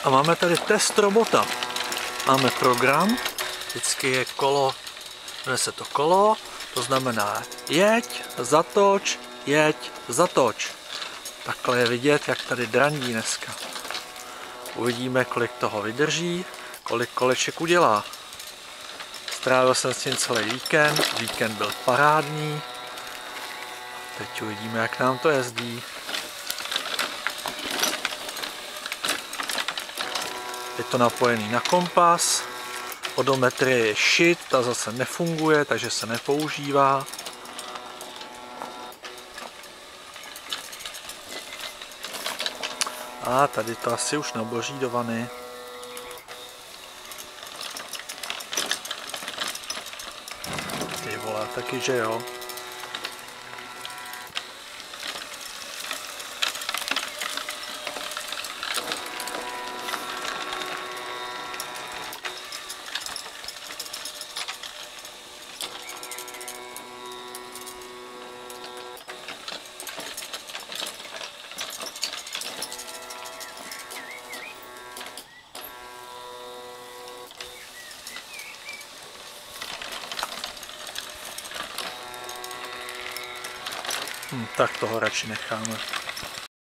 A máme tady test robota. Máme program, vždycky je kolo, jmenuje se to kolo, to znamená jeď, zatoč. Takhle je vidět, jak tady draní dneska. Uvidíme, kolik toho vydrží, kolik koleček udělá. Strávil jsem s tím celý víkend, víkend byl parádní. Teď uvidíme, jak nám to jezdí. Je to napojený na kompas, odometrie je shit, ta zase nefunguje, takže se nepoužívá. A tady to asi už naboří do vany. Ty vole, taky že jo. Tak toho radši necháme.